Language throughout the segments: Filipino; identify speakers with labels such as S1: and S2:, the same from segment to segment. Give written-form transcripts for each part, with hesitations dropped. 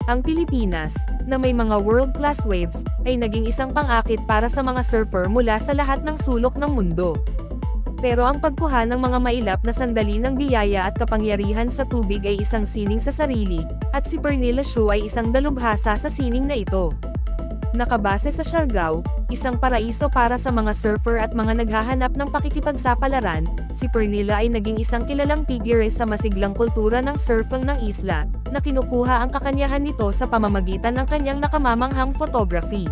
S1: Ang Pilipinas, na may mga world-class waves, ay naging isang pang-akit para sa mga surfer mula sa lahat ng sulok ng mundo. Pero ang pagkuha ng mga mailap na sandali ng biyaya at kapangyarihan sa tubig ay isang sining sa sarili, at si Pernilla Shu ay isang dalubhasa sa sining na ito. Nakabase sa Siargao, isang paraiso para sa mga surfer at mga naghahanap ng pakikipagsapalaran, si Pernilla ay naging isang kilalang figure sa masiglang kultura ng surfing ng isla, na kinukuha ang kakanyahan nito sa pamamagitan ng kanyang nakamamanghang photography.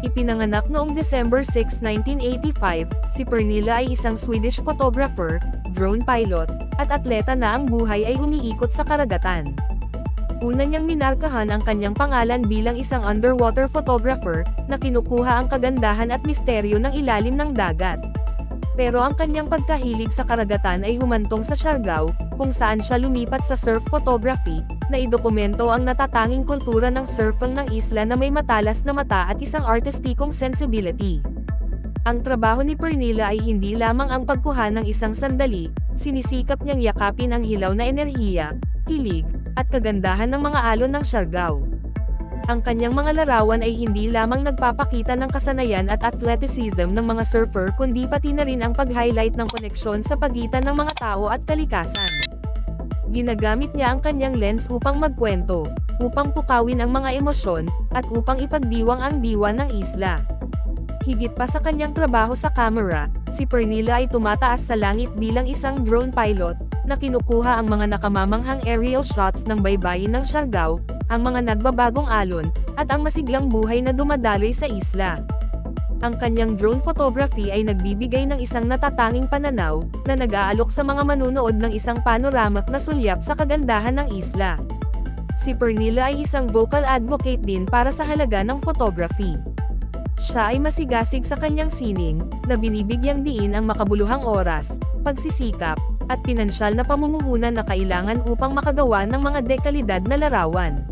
S1: Ipinanganak noong December 6, 1985, si Pernilla ay isang Swedish photographer, drone pilot, at atleta na ang buhay ay umiikot sa karagatan. Una niyang minarkahan ang kanyang pangalan bilang isang underwater photographer, na kinukuha ang kagandahan at misteryo ng ilalim ng dagat. Pero ang kanyang pagkahilig sa karagatan ay humantong sa Siargao, kung saan siya lumipat sa surf photography, na idokumento ang natatanging kultura ng surfing ng isla na may matalas na mata at isang artistikong sensibility. Ang trabaho ni Pernilla ay hindi lamang ang pagkuha ng isang sandali, sinisikap niyang yakapin ang hilaw na enerhiya, hilig, at kagandahan ng mga alon ng Siargao. Ang kanyang mga larawan ay hindi lamang nagpapakita ng kasanayan at athleticism ng mga surfer kundi pati na rin ang pag-highlight ng koneksyon sa pagitan ng mga tao at kalikasan. Ginagamit niya ang kanyang lens upang magkwento, upang pukawin ang mga emosyon, at upang ipagdiwang ang diwa ng isla. Higit pa sa kanyang trabaho sa camera, si Pernilla ay tumataas sa langit bilang isang drone pilot, na kinukuha ang mga nakamamanghang aerial shots ng baybayin ng Siargao, ang mga nagbabagong alon, at ang masiglang buhay na dumadaloy sa isla. Ang kanyang drone photography ay nagbibigay ng isang natatanging pananaw, na nag-aalok sa mga manunood ng isang panoramak na sulyap sa kagandahan ng isla. Si Pernilla ay isang vocal advocate din para sa halaga ng photography. Siya ay masigasig sa kanyang sining, na binibigyang diin ang makabuluhang oras, pagsisikap, at pinansyal na pamumuhunan na kailangan upang makagawa ng mga dekalidad na larawan.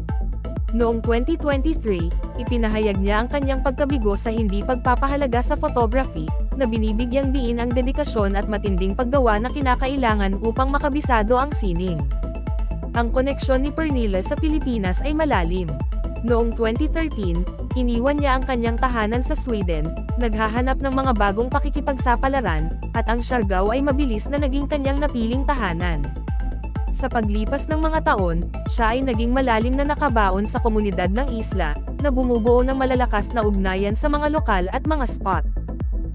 S1: Noong 2023, ipinahayag niya ang kanyang pagkabigo sa hindi pagpapahalaga sa photography, na binibigyang diin ang dedikasyon at matinding paggawa na kinakailangan upang makabisado ang sining. Ang koneksyon ni Pernilla sa Pilipinas ay malalim. Noong 2013, iniwan niya ang kanyang tahanan sa Sweden, naghahanap ng mga bagong pakikipagsapalaran, at ang Siargao ay mabilis na naging kanyang napiling tahanan. Sa paglipas ng mga taon, siya ay naging malalim na nakabaon sa komunidad ng isla, na bumubuo ng malalakas na ugnayan sa mga lokal at mga spot.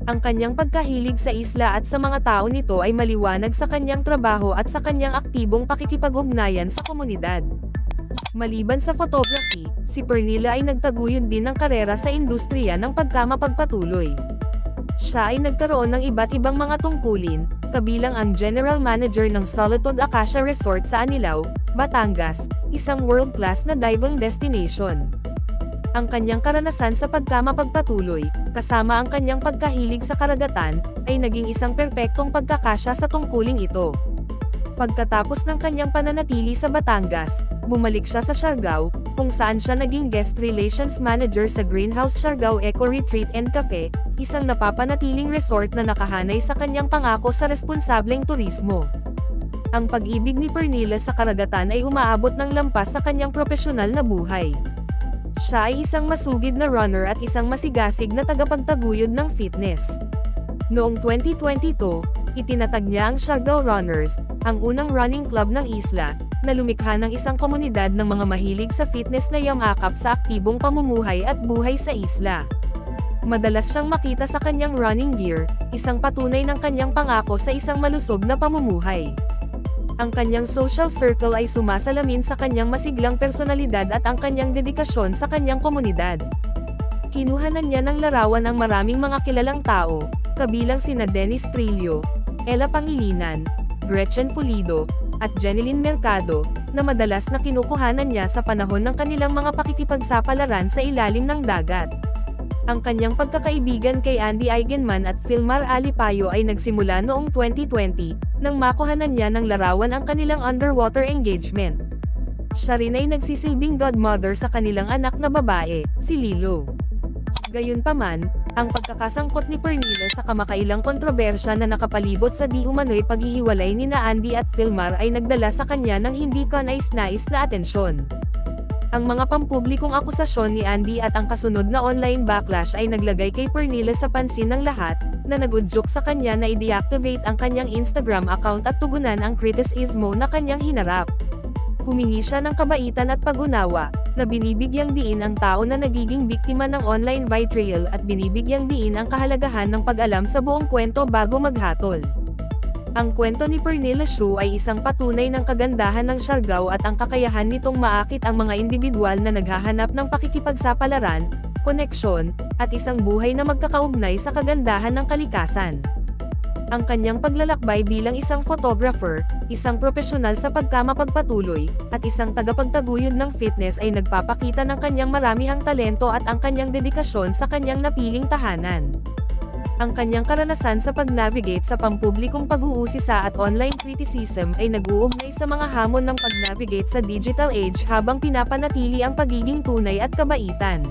S1: Ang kanyang pagkahilig sa isla at sa mga tao nito ay maliwanag sa kanyang trabaho at sa kanyang aktibong pakikipag-ugnayan sa komunidad. Maliban sa photography, si Pernilla ay nagtaguyod din ng karera sa industriya ng pagkamapagpatuloy. Siya ay nagkaroon ng iba't ibang mga tungkulin, kabilang ang General Manager ng Solitude Acacia Resort sa Anilao, Batangas, isang world-class na diving destination. Ang kanyang karanasan sa pagkamapagpatuloy, kasama ang kanyang pagkahilig sa karagatan, ay naging isang perpektong pagkakasya sa tungkuling ito. Pagkatapos ng kanyang pananatili sa Batangas, bumalik siya sa Siargao, kung saan siya naging Guest Relations Manager sa Greenhouse Siargao Eco Retreat and Cafe, isang napapanatiling resort na nakahanay sa kanyang pangako sa responsableng turismo. Ang pag-ibig ni Pernilla sa karagatan ay umaabot ng lampas sa kanyang propesyonal na buhay. Siya ay isang masugid na runner at isang masigasig na tagapagtaguyod ng fitness. Noong 2022, itinatag niya ang Siargao Runners, ang unang running club ng isla, na lumikha ng isang komunidad ng mga mahilig sa fitness na yamakap sa aktibong pamumuhay at buhay sa isla. Madalas siyang makita sa kanyang running gear, isang patunay ng kanyang pangako sa isang malusog na pamumuhay. Ang kanyang social circle ay sumasalamin sa kanyang masiglang personalidad at ang kanyang dedikasyon sa kanyang komunidad. Kinuhanan niya ng larawan ang maraming mga kilalang tao, kabilang sina Dennis Trillo, Ella Pangilinan, Gretchen Pulido, at Jeneline Mercado, na madalas na kinukuhanan niya sa panahon ng kanilang mga pakikipagsapalaran sa ilalim ng dagat. Ang kanyang pagkakaibigan kay Andy Eigenman at Filmar Alipayo ay nagsimula noong 2020, nang makuhanan niya ng larawan ang kanilang underwater engagement. Siya rin ay nagsisilbing godmother sa kanilang anak na babae, si Lilo. Gayunpaman, ang pagkakasangkot ni Pernilla sa kamakailang kontrobersya na nakapalibot sa di umano'y paghihiwalay nina Andy at Filmar ay nagdala sa kanya ng hindi kanais-nais na atensyon. Ang mga pampublikong akusasyon ni Andy at ang kasunod na online backlash ay naglagay kay Pernilla sa pansin ng lahat, na nagudyok sa kanya na i-deactivate ang kanyang Instagram account at tugunan ang kritisismo na kanyang hinarap. Humingi siya ng kabaitan at pag-unawa, na binibigyang diin ang tao na nagiging biktima ng online vitriol at binibigyang diin ang kahalagahan ng pag-alam sa buong kwento bago maghatol. Ang kwento ni Pernilla Shu ay isang patunay ng kagandahan ng Siargao at ang kakayahan nitong maakit ang mga individual na naghahanap ng pakikipagsapalaran, koneksyon, at isang buhay na magkakaugnay sa kagandahan ng kalikasan. Ang kanyang paglalakbay bilang isang photographer, isang profesional sa pagkamapagpatuloy, at isang tagapagtaguyod ng fitness ay nagpapakita ng kanyang maramihang talento at ang kanyang dedikasyon sa kanyang napiling tahanan. Ang kanyang karanasan sa pag-navigate sa pampublikong pag-uusisa at online criticism ay nag-uugnay sa mga hamon ng pag-navigate sa digital age habang pinapanatili ang pagiging tunay at kabaitan.